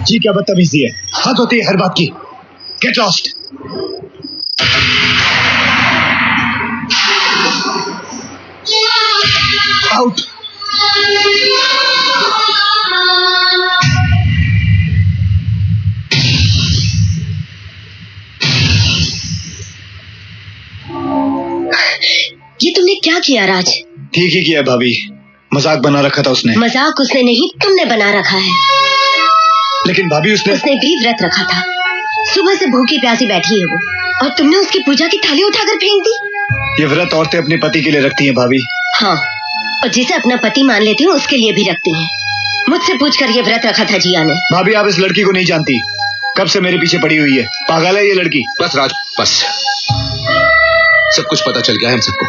जी क्या बदतमीजी है, हद होती है हर बात की। Get lost. आउट। ये तुमने क्या किया राज? ठीक ही किया भाभी, मजाक बना रखा था उसने। मजाक उसने नहीं, तुमने बना रखा है। लेकिन भाभी उसने भी व्रत रखा था। सुबह से भूखी प्यासी बैठी है वो, और तुमने उसकी पूजा की थाली उठाकर फेंक दी। ये व्रत औरतें अपने पति के लिए रखती हैं भाभी। हाँ, और जिसे अपना पति मान लेती हूँ उसके लिए भी रखती हैं। मुझसे पूछकर ये व्रत रखा था जिया ने। भाभी आप इस लड़की को नहीं जानती, कब से मेरे पीछे पड़ी हुई है। पागल है ये लड़की। बस राज, बस सब कुछ पता चल गया है हम सबको।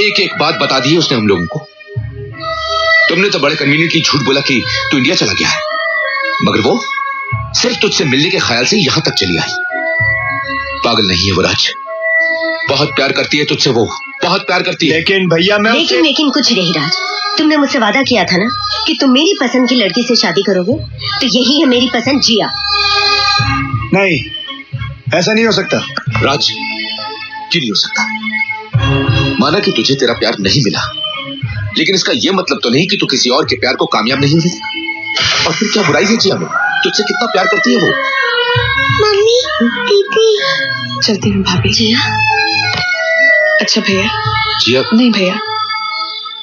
एक एक बात बता दी है उसने हम लोगों को। तुमने तो बड़े कन्वीनियंटली झूठ बोला कि तू इंडिया चला गया है, मगर वो सिर्फ तुझसे मिलने के ख्याल से यहां तक चली आई। पागल नहीं है वो राज, बहुत प्यार करती है तुझसे, वो बहुत प्यार करती है। लेकिन भैया मैं लेकिन कुछ नहीं राज, तुमने मुझसे वादा किया था ना कि तुम मेरी पसंद की लड़की से शादी करोगे, तो यही है मेरी पसंद जिया। नहीं, ऐसा नहीं हो सकता राज। क्यों नहीं हो सकता? माना कि तुझे तेरा प्यार नहीं मिला, लेकिन इसका यह मतलब तो नहीं कि तू किसी और के प्यार को कामयाब नहीं हुई। और फिर क्या बुराई है जिया में? तुझसे कितना प्यार करती है वो। मम्मी, दीदी। चलती हूँ भाभी। जिया। अच्छा भैया। जिया। नहीं भैया,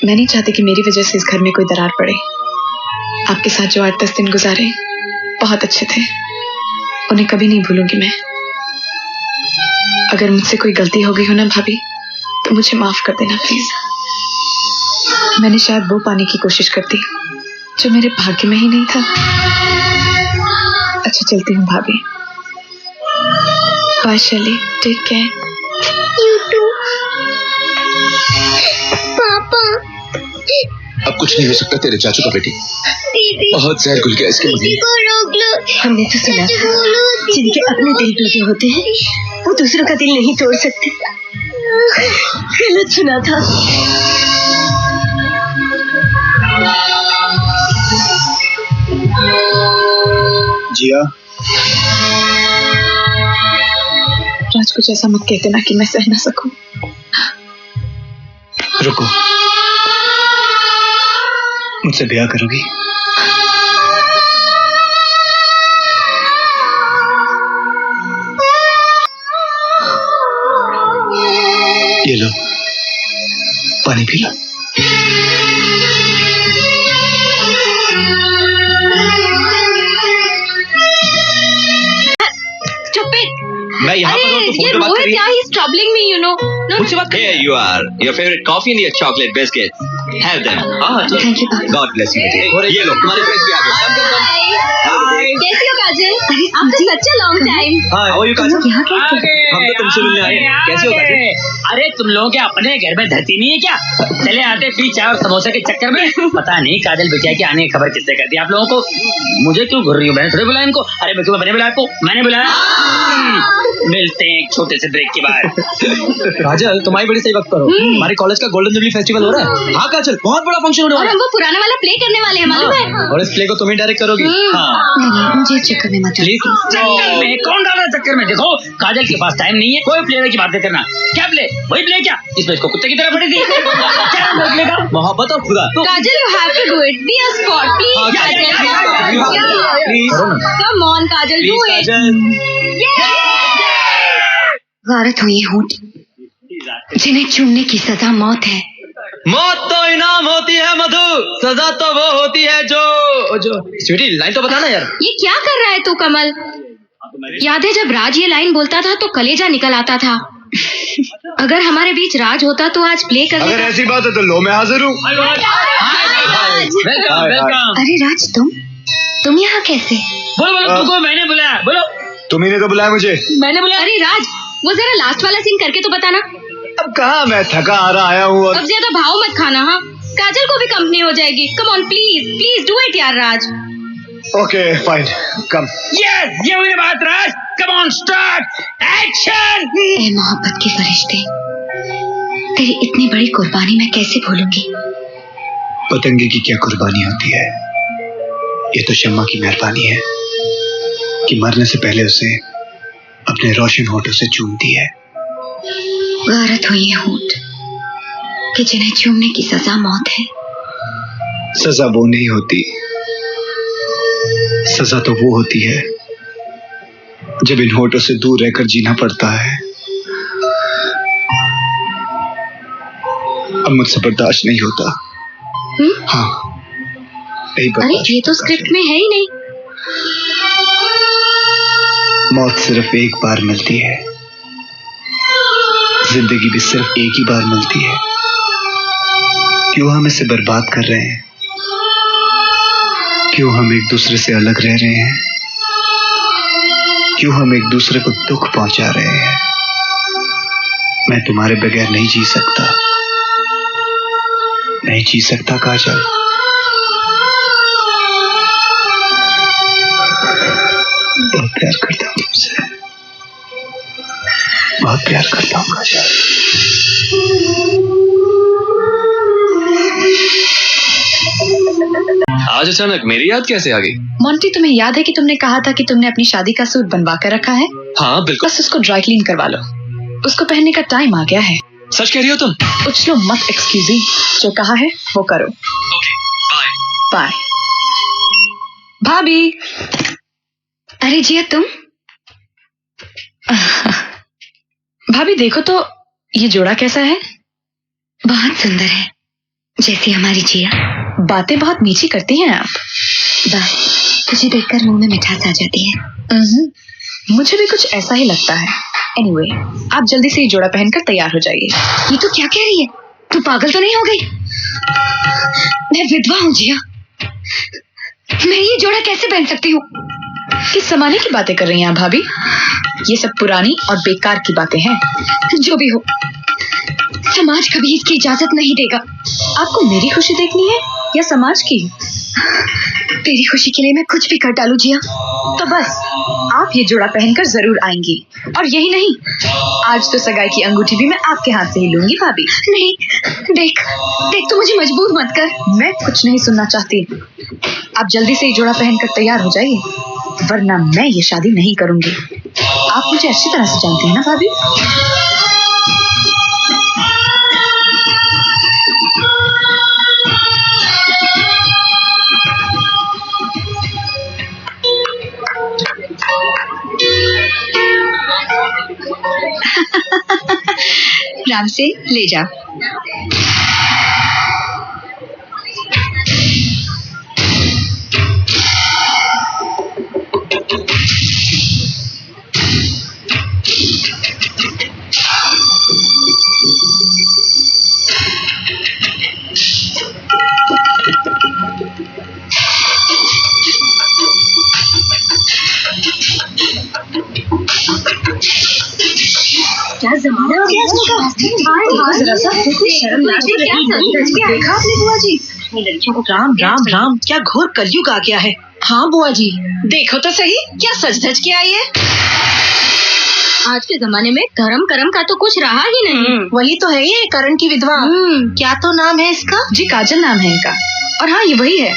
मैं नहीं चाहती कि मेरी वजह से इस घर में कोई दरार पड़े। आपके साथ जो 8-10 दिन गुजारे बहुत अच्छे थे, उन्हें कभी नहीं भूलूंगी मैं। अगर मुझसे कोई गलती हो गई हो ना भाभी, तो मुझे माफ कर देना प्लीज। मैंने शायद वो पाने की कोशिश करती जो मेरे भाग्य में ही नहीं था। अच्छा चलती हूँ भाभी। बाय शैली, टेक केयर। You to. पापा। अब कुछ नहीं हो सकता तेरे चाचू का बेटी। दीदी। बहुत जहर घुल गया इसके मुंह में। रोक लो। हमने तो सुना था जिनके अपने दिल टूटे होते हैं वो दूसरों का दिल नहीं तोड़ सकते। गलत सुना था। जिया। राज कुछ ऐसा मत कहते ना कि मैं सह ना सकूं। रुको, मुझसे ब्याह करोगी? ये लो, पानी पी लो। मैं यहाँ पर हूँ तो फोन पे बात कर रही है। He's troubling me, you know. मुझसे बात Here you are. Your favorite coffee and your chocolate biscuits. Have them. हाँ, Thank you, Papa. God bless you. ये लो, तुम्हारे फ्रेंड्स भी आ गए। कैसी हो काजल? After such a long time. How are you काजल? यहाँ कैसे? हम तो तुमसे मिलने आए। कैसे हो काजल? अरे तुम लोगों के अपने घर में धरती नहीं है क्या? चले आते फ्री चाय और समोसे के चक्कर में। पता नहीं काजल बिटिया की आने की खबर किससे कर दी आप लोगों को। मुझे क्यों घूर रही हो? मैंने थोड़ी बुलाया इनको। अरे मैं मैंने बुलाया आपको? मैंने बुलाया। मिलते हैं एक छोटे से ब्रेक के बाद। काजल तुम्हारी बड़ी सही वक्त पर हो। हमारे कॉलेज का गोल्डन जुबली फेस्टिवल हो रहा है। हाँ काजल, बहुत बड़ा फंक्शन होने और वाला है। हम वो पुराना वाला प्ले करने वाले हैं, मालूम है? और इस प्ले को तुम ही डायरेक्ट करोगी? हाँ नहीं, मुझे चक्कर में मत प्लीज। चक्कर में कौन डाला चक्कर में? देखो काजल के पास टाइम नहीं है कोई प्ले की बातें करना। क्या प्ले? वही प्ले क्या इसमें इसको कुत्ते की तरह पड़ी थी। क्या प्ले का? मोहब्बत और खुदा। काजल, you have to do it. Be a sport, please. Please Come on, Kajal, do it. गारत हुई होंठ जिन्हें चुनने की सजा मौत है। मौत तो इनाम होती है मधु, सजा तो वो होती है जो स्वीटी लाइन तो बताना यार। ये क्या कर रहा है तू कमल? याद है जब राज ये लाइन बोलता था तो कलेजा निकल आता था। अगर हमारे बीच राज होता तो आज प्ले कर अगर ऐसी बात है तो लो, मैं हाजिर हूँ। Welcome welcome. अरे राज, तुम यहाँ कैसे? बोलो बोलो, तुमको मैंने बुलाया। बोलो तुम्ही ने तो बुलाया मुझे। मैंने बुलाया। अरे राज, वो जरा लास्ट वाला सीन करके तो बताना। अब कहाँ, मैं थका आ रहा आया हूँ और अब ज्यादा भाव मत खाना। हाँ, काजल को भी कंपनी हो जाएगी। Come on please please do it यार Raj. Okay fine, come. Yes, ये हुई बात Raj. Come on, start action. ए मोहब्बत के फरिश्ते, तेरी इतनी बड़ी कुर्बानी मैं कैसे भूलूंगी। पतंगे की क्या कुर्बानी होती है, ये तो शम्मा की मेहरबानी है कि मरने से पहले उसे अपने रोशन होठों से चूमती है। गारत हुई है होंठ कि जिन्हें चूमने की सजा मौत है। सजा वो नहीं होती, सजा तो वो होती है जब इन होठों से दूर रहकर जीना पड़ता है। अब मुझसे बर्दाश्त नहीं होता। हाँ, नहीं अरे बर्दाश्त ये तो होता। स्क्रिप्ट में है ही नहीं। मौत सिर्फ एक बार मिलती है, जिंदगी भी सिर्फ एक ही बार मिलती है। क्यों हम इसे बर्बाद कर रहे हैं? क्यों हम एक दूसरे से अलग रह रहे हैं? क्यों हम एक दूसरे को दुख पहुंचा रहे हैं? मैं तुम्हारे बगैर नहीं जी सकता, नहीं जी सकता काजल। बहुत प्यार करता हूँ तुमसे, बहुत प्यार करता हूँ काजल। आज अचानक मेरी याद कैसे आ गई? मोंटी, तुम्हें याद है कि तुमने कहा था कि तुमने अपनी शादी का सूट बनवा कर रखा है? हाँ बिल्कुल। बस उसको ड्राई क्लीन करवा लो, उसको पहनने का टाइम आ गया है। सच कह रही हो तुम? उछलो मत एक्सक्यूजी, जो कहा है वो करो। Okay, bye. बाय। भाभी। अरे जिया तुम। भाभी देखो तो ये जोड़ा कैसा है? बहुत सुंदर है, जैसी हमारी जिया। बातें बहुत मीठी करती हैं आप। बस तुझे देखकर मुंह में मिठास आ जाती है। मुझे भी कुछ ऐसा ही लगता है। एनीवे, आप जल्दी से ये जोड़ा पहनकर तैयार हो जाइए। ये तो क्या कह रही है? तू पागल तो नहीं हो गई? मैं विधवा हूँ जिया, मैं ये जोड़ा कैसे पहन सकती हूँ? किस जमाने की बातें कर रही हैं आप भाभी? ये सब पुरानी और बेकार की बातें हैं। जो भी हो, समाज कभी इसकी इजाजत नहीं देगा। आपको मेरी खुशी देखनी है या समाज की? तेरी खुशी के लिए मैं कुछ भी कर डालू जिया। तो बस आप ये जोड़ा पहनकर जरूर आएंगी। और यही नहीं, आज तो सगाई की अंगूठी भी मैं आपके हाथ से ही लूंगी भाभी। नहीं, देख देख, तू मुझे मजबूर मत कर। मैं कुछ नहीं सुनना चाहती। आप जल्दी से ये जोड़ा पहनकर तैयार हो जाइए, वरना मैं ये शादी नहीं करूंगी। आप मुझे अच्छी तरह से जानती हैं ना भाभी? राम से ले जा। क्या जमाना हो गया देखा आपने बुआ जी? राम राम राम, क्या घोर कलयुग आ गया है। हाँ बुआ जी, देखो तो सही, क्या सज धज के आई है। आज के जमाने में धर्म कर्म का तो कुछ रहा ही नहीं। वही तो है ये करण की विधवा। क्या तो नाम है इसका? जी काजल नाम है इनका। और हाँ, ये वही है।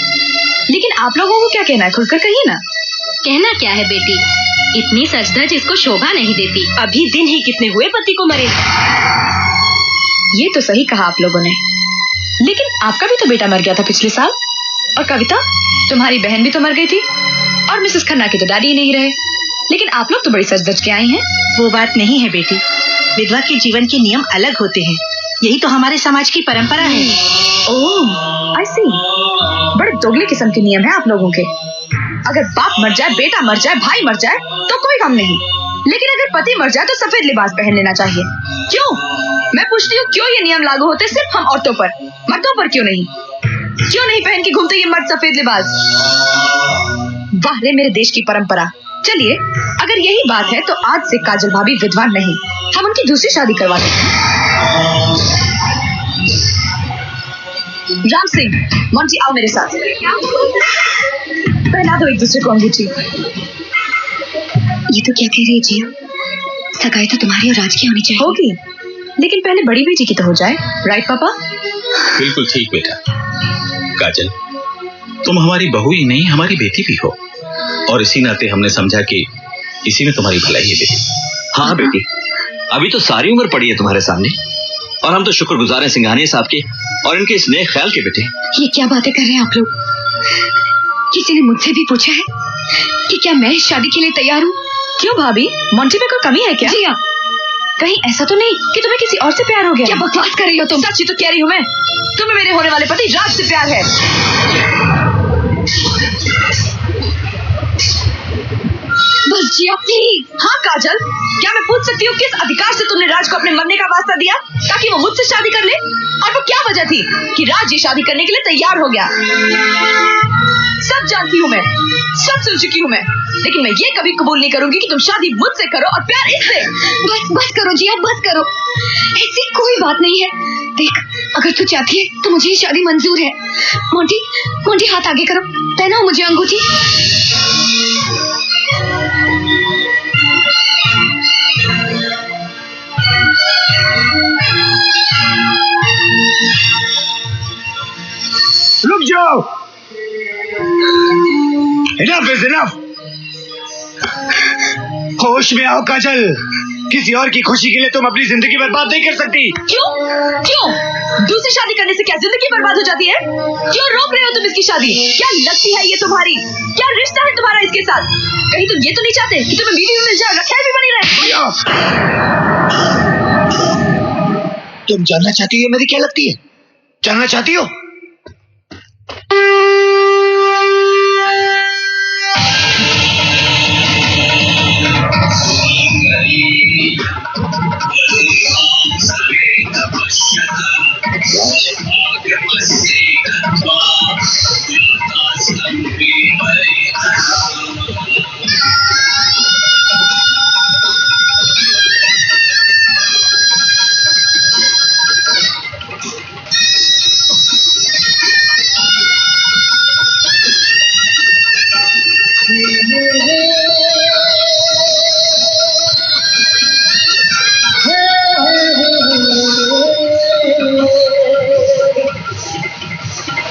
लेकिन आप लोगों को क्या कहना है, खुलकर कहिए ना। कहना क्या है बेटी, इतनी सजधज इसको शोभा नहीं देती। अभी दिन ही कितने हुए पति को मरे। ये तो सही कहा आप लोगों ने, लेकिन आपका भी तो बेटा मर गया था पिछले साल। और कविता, तुम्हारी बहन भी तो मर गई थी। और मिसेस खन्ना के तो डैडी ही नहीं रहे। लेकिन आप लोग तो बड़ी सज-धज के आई हैं। वो बात नहीं है बेटी, विधवा के जीवन के नियम अलग होते हैं। यही तो हमारे समाज की परंपरा है। ओह, आई सी। बड़े दोगले किस्म के नियम हैं आप लोगों के। अगर बाप मर जाए, बेटा मर जाए, भाई मर जाए तो कोई गम नहीं, लेकिन अगर पति मर जाए तो सफेद लिबास पहन लेना चाहिए। क्यों? मैं पूछती हूँ, क्यों ये नियम लागू होते सिर्फ हम औरतों पर, मर्दों पर क्यों नहीं? क्यों नहीं पहन के घूमते ये मर्द सफेद लिबास? वाह रे मेरे देश की परंपरा, चलिए, अगर यही बात है तो आज से काजल भाभी विधवा नहीं, हम उनकी दूसरी शादी करवा देते हैं। राम सिंह, मोंटी आओ मेरे साथ। पहना दो एक दूसरे को अंगूठी। ये तो क्या कह रही है जिया? सगाई तो तुम्हारी और राज की होनी चाहिए। होगी, लेकिन पहले बड़ी बेटी की तो हो जाए, राइट पापा? बिल्कुल ठीक बेटा। काजल, तुम हमारी बहू ही नहीं हमारी बेटी भी हो, और इसी नाते हमने समझा कि इसी में तुम्हारी भलाई है बेटी। हाँ बेटी, अभी तो सारी उम्र पड़ी है तुम्हारे सामने, और हम तो शुक्रगुजार हैं सिंघानिया साहब के और इनके इस नेक ख्याल के बेटे। ये क्या बातें कर रहे हैं आप लोग? किसी ने मुझसे भी पूछा है कि क्या मैं इस शादी के लिए तैयार हूँ? क्यों भाभी, मोंटी में कोई कमी है क्या? जिया, कहीं ऐसा तो नहीं कि तुम्हें किसी और से प्यार हो गया? क्या बकवास कर रही हो तुम? सच ही तो कह रही हूँ मैं, तुम्हें मेरे होने वाले पति राज से प्यार है। बस जिया प्लीज। हाँ काजल, क्या मैं पूछ सकती हूँ किस अधिकार से तुमने राज को अपने मरने का वास्ता दिया ताकि वो मुझसे शादी कर ले? और वो क्या वजह थी कि राज ये शादी करने के लिए तैयार हो गया? सब जानती हूँ मैं, सब सुन चुकी हूँ मैं, लेकिन मैं ये कभी कबूल नहीं करूंगी कि तुम शादी मुझसे करो और प्यार इससे। बस करो जिया, बस करो। ऐसी कोई बात नहीं है। देख, अगर तू चाहती है तो मुझे ये शादी मंजूर है। मोंटी हाथ आगे करो, पहनाओ मुझे अंगूठी। रुक जाओ, इनफ इज इनफ। होश में आओ काजल, किसी और की खुशी के लिए तुम अपनी जिंदगी बर्बाद नहीं कर सकती। क्यों? दूसरी शादी करने से क्या जिंदगी बर्बाद हो जाती है? क्यों रोक रहे हो तुम इसकी शादी? क्या लगती है ये तुम्हारी? क्या रिश्ता है तुम्हारा इसके साथ? कहीं तुम ये तो नहीं चाहते कि तुम्हें बीवी भी मिल जाए, रखैल भी बनी रहे? तुम जानना चाहती हो मेरी क्या लगती है? जानना चाहती हो?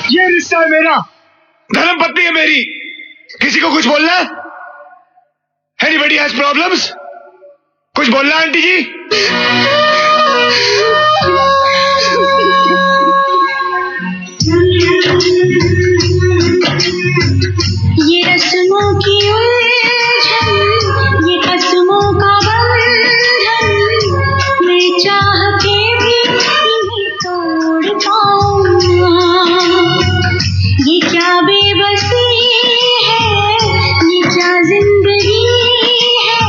ये रिश्ता है मेरा, धर्म पत्नी है मेरी। किसी को कुछ बोलना? Anybody has problems? कुछ बोलना आंटी जी? ये रस्मों की उलझन, ये कसमों का बंधन, मैं चाह के भी इन्हें तोड़ पाऊंगा। ये क्या बेबसी है, ये क्या जिंदगी है,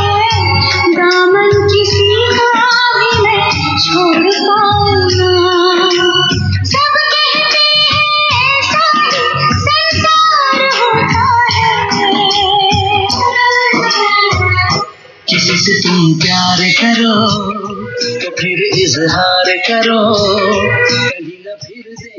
दामन किसी का भी मैं छोड़ पाऊंगा। सब कहते हैं संसार होता है, किसी से तुम प्यार करो तो फिर इजहार करो, कहीं न फिर दे।